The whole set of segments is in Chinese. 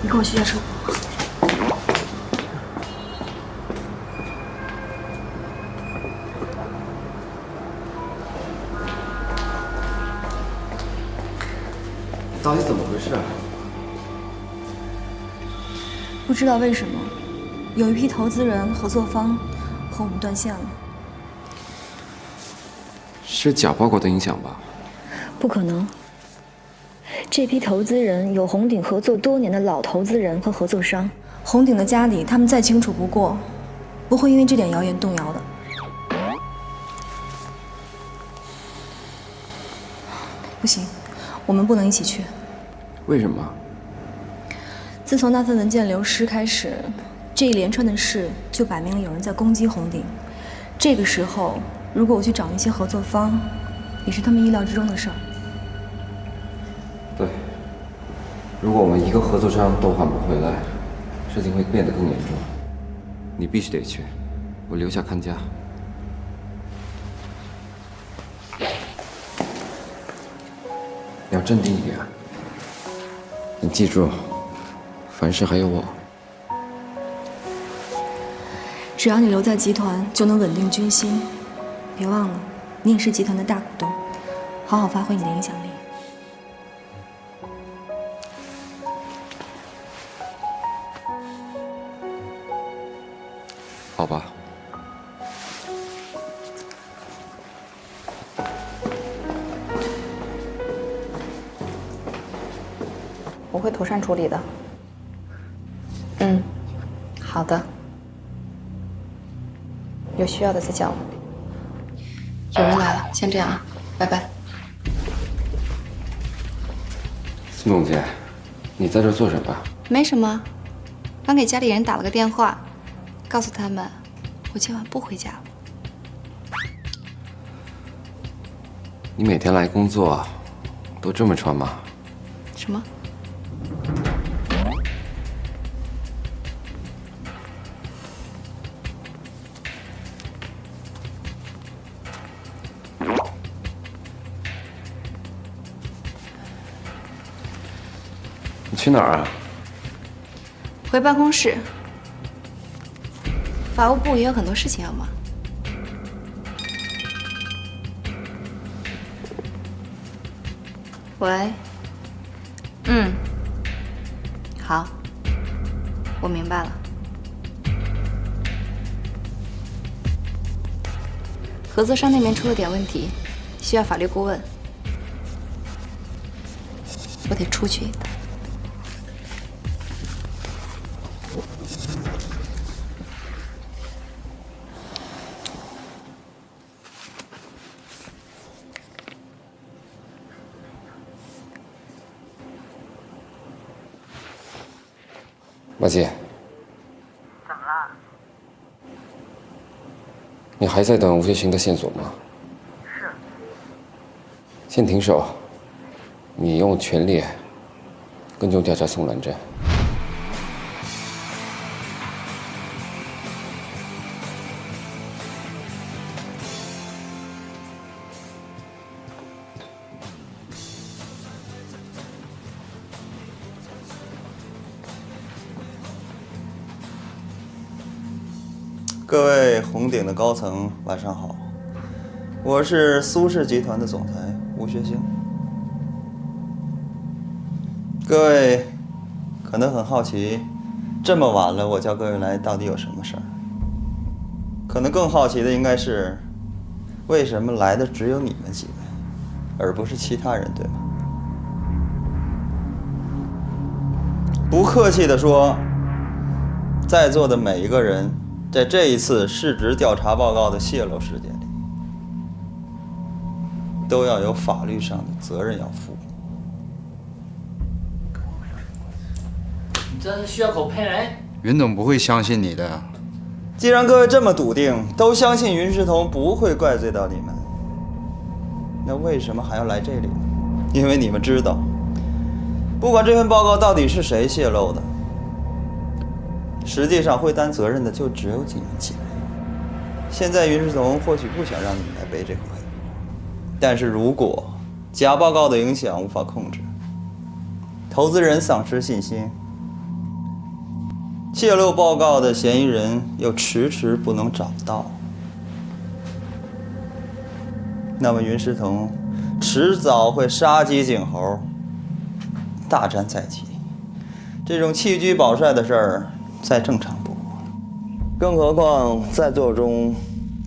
你跟我去下车。到底怎么回事啊？不知道为什么，有一批投资人、合作方和我们断线了。是假报告的影响吧？不可能。这批投资人有红鼎合作多年的老投资人和合作商，红鼎的家底他们再清楚不过，不会因为这点谣言动摇的。不行，我们不能一起去。为什么？自从那份文件流失开始，这一连串的事就摆明了有人在攻击红鼎。这个时候，如果我去找那些合作方，也是他们意料之中的事儿。对，如果我们一个合作商都换不回来，事情会变得更严重。你必须得去，我留下看家。你要镇定一点，你记住，凡事还有我。只要你留在集团，就能稳定军心。别忘了，你也是集团的大股东，好好发挥你的影响力。好吧。我会妥善处理的。嗯，好的。有需要的再叫我。有人来了，先这样啊，拜拜。孙总监，你在这做什么？没什么，刚给家里人打了个电话，告诉他们我今晚不回家了。你每天来工作都这么穿吗？什么？你去哪儿啊？回办公室。法务部也有很多事情要忙。喂。嗯。好。我明白了。合作商那边出了点问题，需要法律顾问。我得出去一趟。马姐，怎么了？你还在等吴学兴的线索吗？是。先停手，你用权力跟踪调查宋兰珍。各位红鼎的高层，晚上好，我是苏氏集团的总裁吴学兴。各位可能很好奇，这么晚了我叫各位来到底有什么事儿？可能更好奇的应该是，为什么来的只有你们几位，而不是其他人，对吗？不客气地说，在座的每一个人，在这一次市值调查报告的泄露事件里，都要有法律上的责任要负。你这是血口喷人！云总不会相信你的。既然各位这么笃定，都相信云石彤不会怪罪到你们，那为什么还要来这里呢？因为你们知道，不管这份报告到底是谁泄露的，实际上会担责任的就只有你们几位。现在云石彤或许不想让你们来背这个黑锅，但是如果假报告的影响无法控制，投资人丧失信心，泄露报告的嫌疑人又迟迟不能找到，那么云石腾迟早会杀鸡儆猴，大战在即。这种弃车保帅的事儿再正常不过，更何况在座中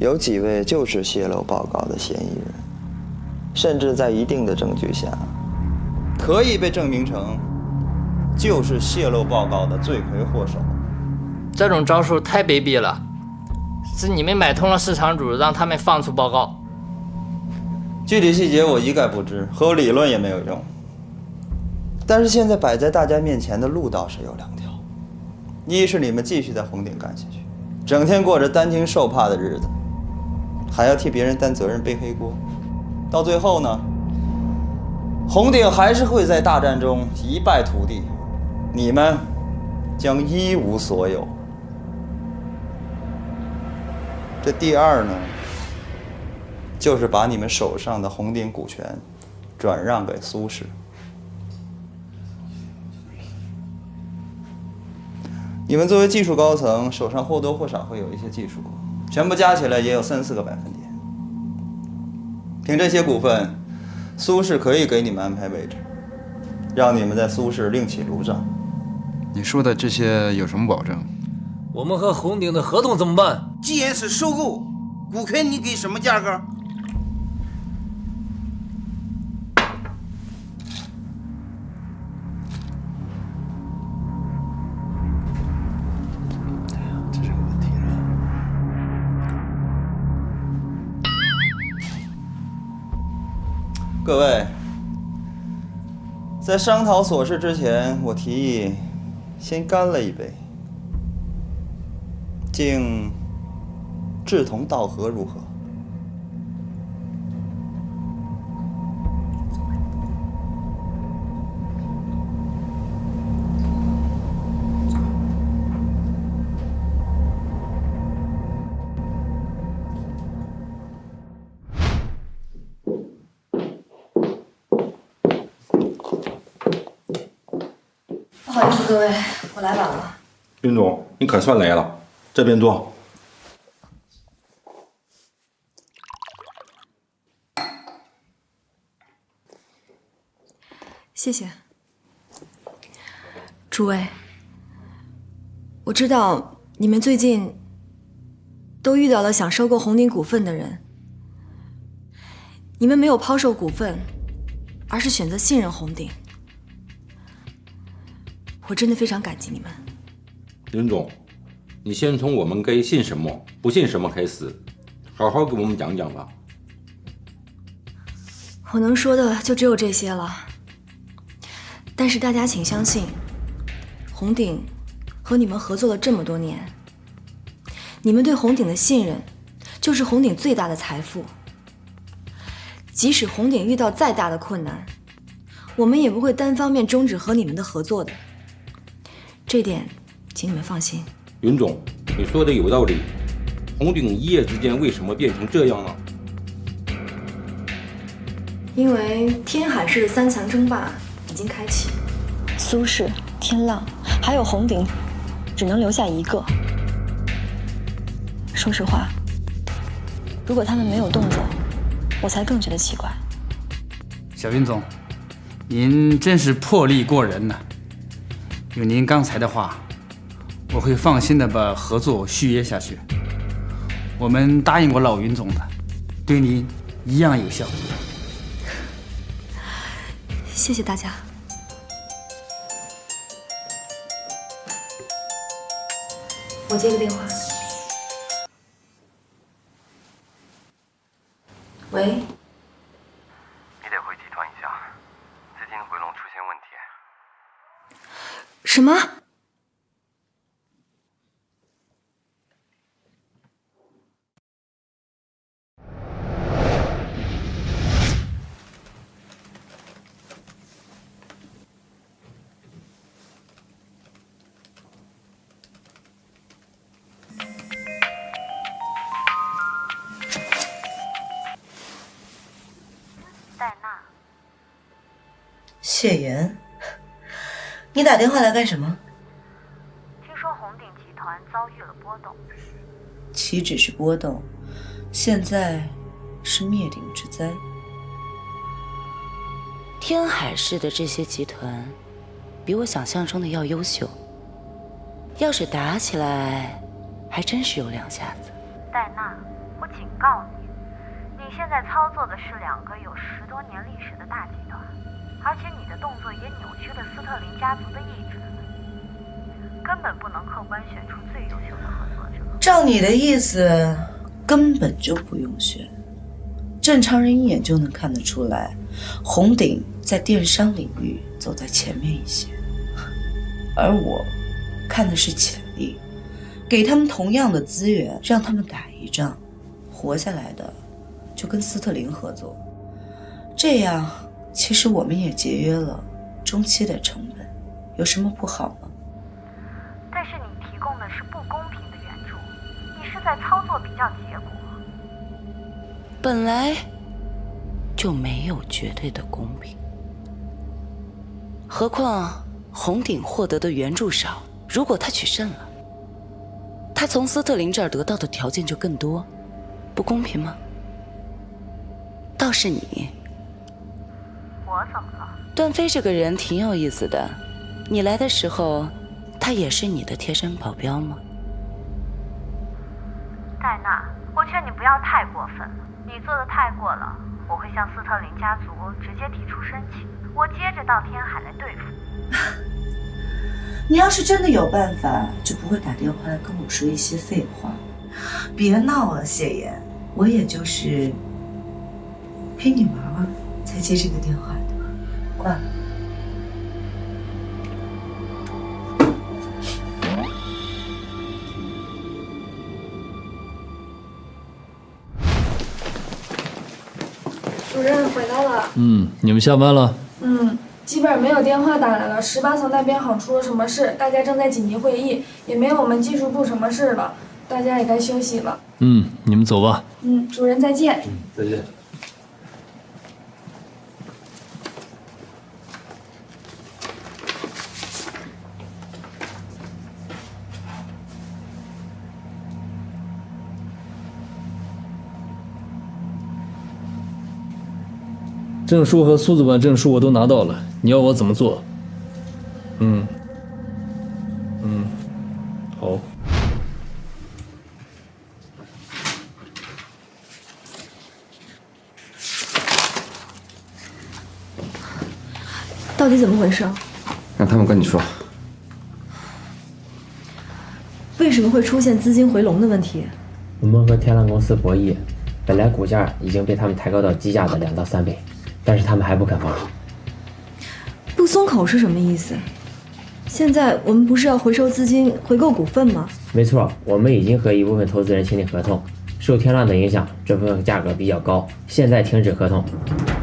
有几位就是泄露报告的嫌疑人，甚至在一定的证据下，可以被证明成就是泄露报告的罪魁祸首。这种招数太卑鄙了，是你们买通了市场主，让他们放出报告。具体细节我一概不知，和我理论也没有用。但是现在摆在大家面前的路倒是有两条：一是你们继续在红顶干下去，整天过着担惊受怕的日子，还要替别人担责任背黑锅，到最后呢，红顶还是会在大战中一败涂地，你们将一无所有。这第二呢，就是把你们手上的红顶股权转让给苏氏。你们作为技术高层，手上或多或少会有一些技术股，全部加起来也有3-4个百分点。凭这些股份，苏氏可以给你们安排位置，让你们在苏氏另起炉灶。你说的这些有什么保证？我们和红顶的合同怎么办？既然是收购，股权你给什么价格？这是个问题啊！各位，在商讨琐事之前，我提议先干了一杯，敬志同道合如何？不好意思，各位，我来晚了。云总，你可算来了，这边坐。谢谢。诸位，我知道你们最近都遇到了想收购红顶股份的人，你们没有抛售股份，而是选择信任红顶。我真的非常感激你们。林总，你先从我们该信什么、不信什么开始，好好给我们讲讲吧。我能说的就只有这些了。但是大家请相信，红顶和你们合作了这么多年，你们对红顶的信任，就是红顶最大的财富。即使红顶遇到再大的困难，我们也不会单方面终止和你们的合作的。这点，请你们放心。云总，你说的有道理。红顶一夜之间为什么变成这样了？因为天海市的3强争霸已经开启，苏氏、天浪还有红顶，只能留下一个。说实话，如果他们没有动作，我才更觉得奇怪。小云总，您真是魄力过人呐！有您刚才的话，我会放心的把合作续约下去。我们答应过老云总的，对您一样有效。谢谢大家。我接个电话。喂。你得回集团一下，资金回笼出现问题。什么？戴娜，谢岩，你打电话来干什么？听说红鼎集团遭遇了波动。岂止是波动，现在是灭顶之灾。天海市的这些集团，比我想象中的要优秀。要是打起来，还真是有两下子。戴娜，我警告你，你现在操作的是2个有10多年历史的大集团，而且你的动作也扭曲了斯特林家族的意志，根本不能客观选出最优秀的合作者。照你的意思，根本就不用选。正常人一眼就能看得出来，红鼎在电商领域走在前面一些，而我看的是潜力，给他们同样的资源，让他们打一仗，活下来的就跟斯特林合作，这样其实我们也节约了中期的成本，有什么不好吗？但是你提供的是不公平的援助，你是在操作比较结果。本来就没有绝对的公平，何况红鼎获得的援助少，如果他取胜了，他从斯特林这儿得到的条件就更多，不公平吗？倒是你，我怎么了？段飞这个人挺有意思的，你来的时候，他也是你的贴身保镖吗？戴娜，我劝你不要太过分了，你做的太过了，我会向斯特林家族直接提出申请，我接着到天海来对付你。你要是真的有办法，就不会打电话来跟我说一些废话。别闹了，谢岩，我也就是陪你玩玩才接这个电话的，挂了。主任回来了。你们下班了？基本没有电话打来了。18层那边好像出了什么事，大家正在紧急会议，也没有我们技术部什么事了，大家也该休息了。你们走吧。主任再见。再见。证书和苏子馆证书我都拿到了，你要我怎么做？好。到底怎么回事？让他们跟你说。为什么会出现资金回笼的问题？我们和天浪公司博弈，本来股价已经被他们抬高到基价的2到3倍，但是他们还不肯放手。不松口是什么意思？现在我们不是要回收资金、回购股份吗？没错，我们已经和一部分投资人签订合同，受天浪的影响，这部分价格比较高，现在停止合同，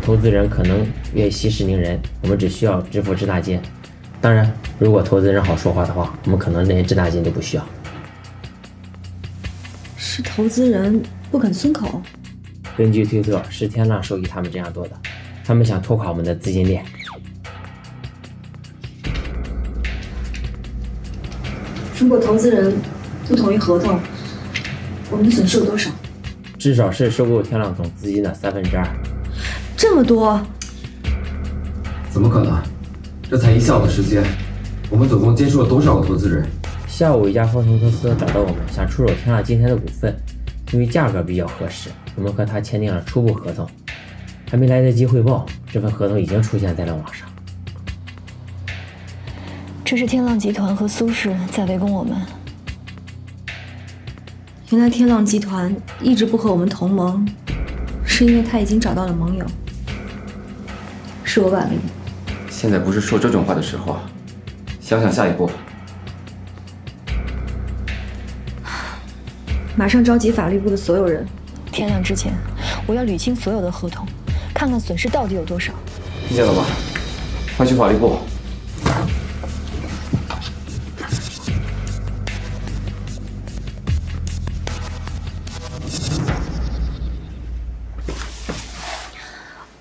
投资人可能愿息事宁人，我们只需要支付滞纳金。当然，如果投资人好说话的话，我们可能连滞纳金都不需要。是投资人不肯松口？根据推测，是天浪授意他们这样做的，他们想拖垮我们的资金链。如果投资人不同意合同，我们的损失有多少？至少是收购天浪总资金的2/3。这么多？怎么可能？这才1下午的时间，我们总共接触了多少个投资人？下午一家合同公司找到我们，想出手天浪今天的股份，因为价格比较合适，我们和他签订了初步合同。还没来得及汇报，这份合同已经出现在了网上。这是天浪集团和苏氏在围攻我们。原来天浪集团一直不和我们同盟，是因为他已经找到了盟友。是我晚了一步。现在不是说这种话的时候，想想下一步。马上召集法律部的所有人。天亮之前，我要捋清所有的合同，看看损失到底有多少。听见了吧？快去法律部。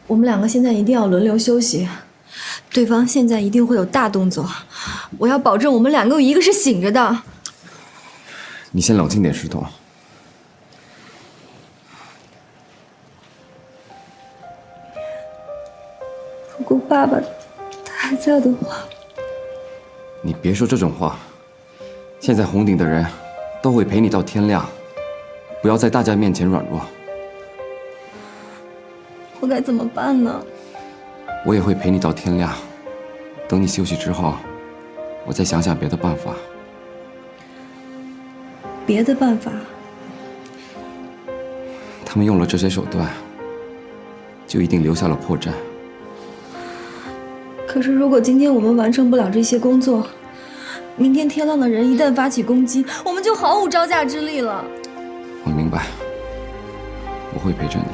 我们2个现在一定要轮流休息，对方现在一定会有大动作，我要保证我们两个有一个是醒着的。你先冷静点，石头。如果爸爸他还在的话，你别说这种话。现在红顶的人都会陪你到天亮，不要在大家面前软弱。我该怎么办呢？我也会陪你到天亮，等你休息之后，我再想想别的办法。别的办法？他们用了这些手段，就一定留下了破绽。可是如果今天我们完成不了这些工作，明天天亮的人一旦发起攻击，我们就毫无招架之力了。我明白，我会陪着你。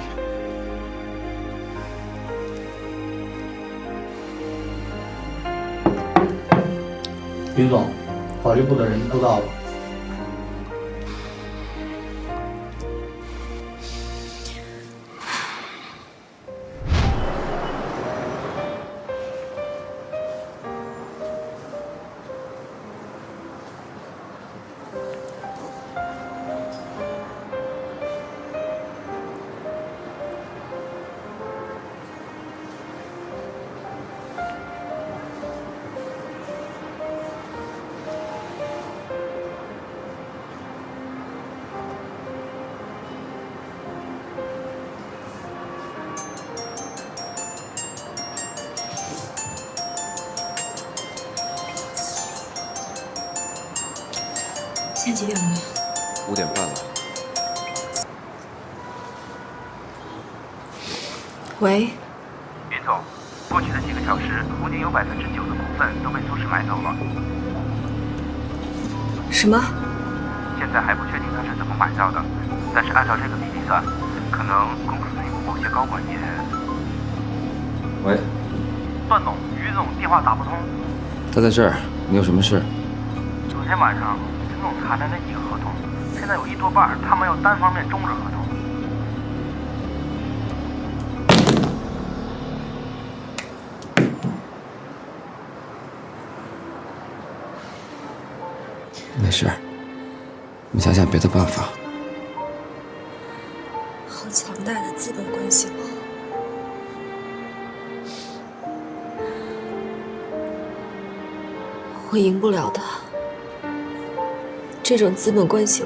于总，法律部的人都到了。现在几点了？5点半了。喂，云总，过去的几个小时，红顶有9%的股份都被苏氏买走了。什么？现在还不确定他是怎么买到的，但是按照这个比例算，可能公司内部某些高管也……喂，段总，于总电话打不通。他在这儿，你有什么事？昨天晚上。云总谈的那几个合同，现在有1多半他们要单方面终止合同。没事，我们想想别的办法。好强大的资本关系网！我赢不了的。这种资本关系，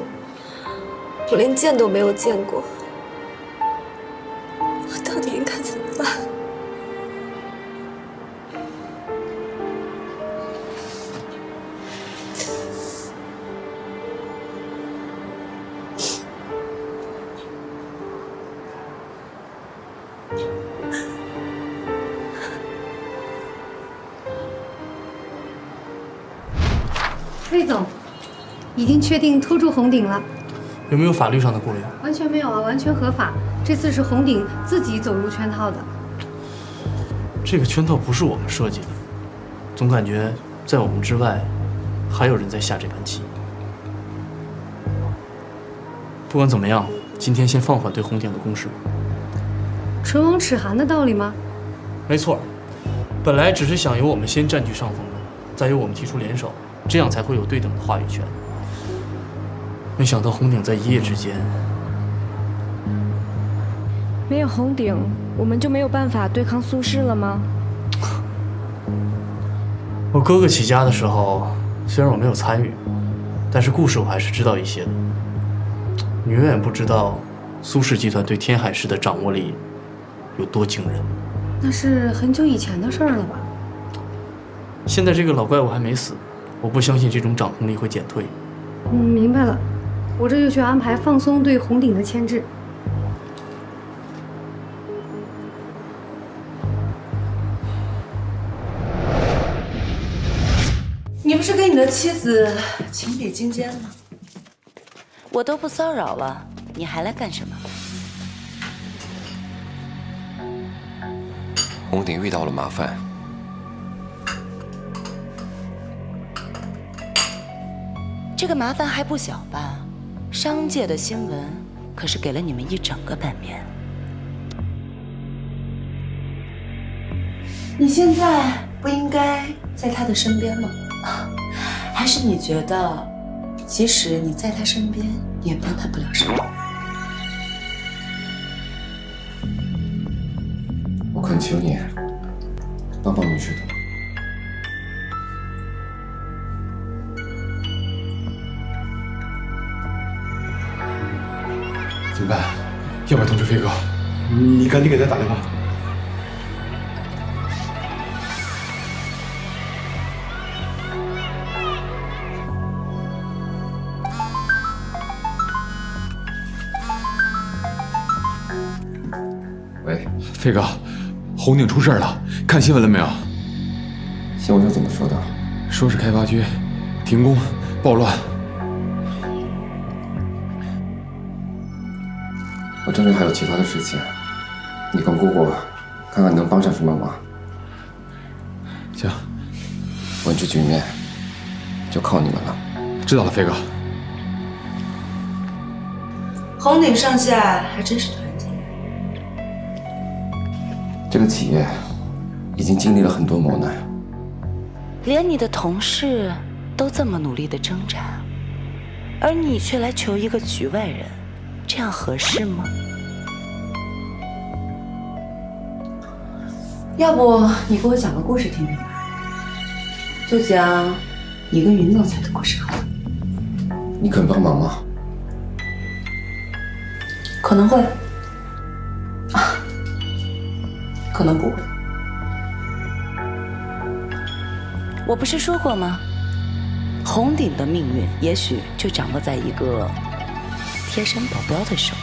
我连见都没有见过，我到底应该怎么办？魏总。已经确定拖住红顶了，有没有法律上的顾虑？完全没有啊，完全合法。这次是红顶自己走入圈套的。这个圈套不是我们设计的，总感觉在我们之外，还有人在下这盘棋。不管怎么样，今天先放缓对红顶的攻势。唇亡齿寒的道理吗？没错，本来只是想由我们先占据上风的，再由我们提出联手，这样才会有对等的话语权。没想到红顶在一夜之间，没有红顶，我们就没有办法对抗苏氏了吗？我哥哥起家的时候，虽然我没有参与，但是故事我还是知道一些的。你永远不知道苏氏集团对天海市的掌握力有多惊人。那是很久以前的事儿了吧？现在这个老怪物还没死，我不相信这种掌控力会减退。明白了。我这就去安排放松对红顶的牵制。你不是跟你的妻子情比金坚吗？我都不骚扰了，你还来干什么？红顶遇到了麻烦。这个麻烦还不小吧？商界的新闻可是给了你们一整个版面。你现在不应该在他的身边吗？还是你觉得，即使你在他身边，也帮他不了什么？我恳求你，帮帮女士的。怎么办？要不要通知飞哥？你赶紧给他打电话。喂，飞哥，红顶出事了，看新闻了没有？新闻上怎么说的？说是开发区停工、暴乱。我这边还有其他的事情，你跟姑姑看看能帮上什么忙。行，稳住局面就靠你们了。知道了，飞哥。红顶上下还真是团结。这个企业已经经历了很多磨难，连你的同事都这么努力的挣扎，而你却来求一个局外人，这样合适吗？要不你给我讲个故事听听吧，就讲你跟云总裁的故事好了。你肯帮忙吗？可能会，可能不会。我不是说过吗？红顶的命运也许就掌握在一个贴身保镖的手。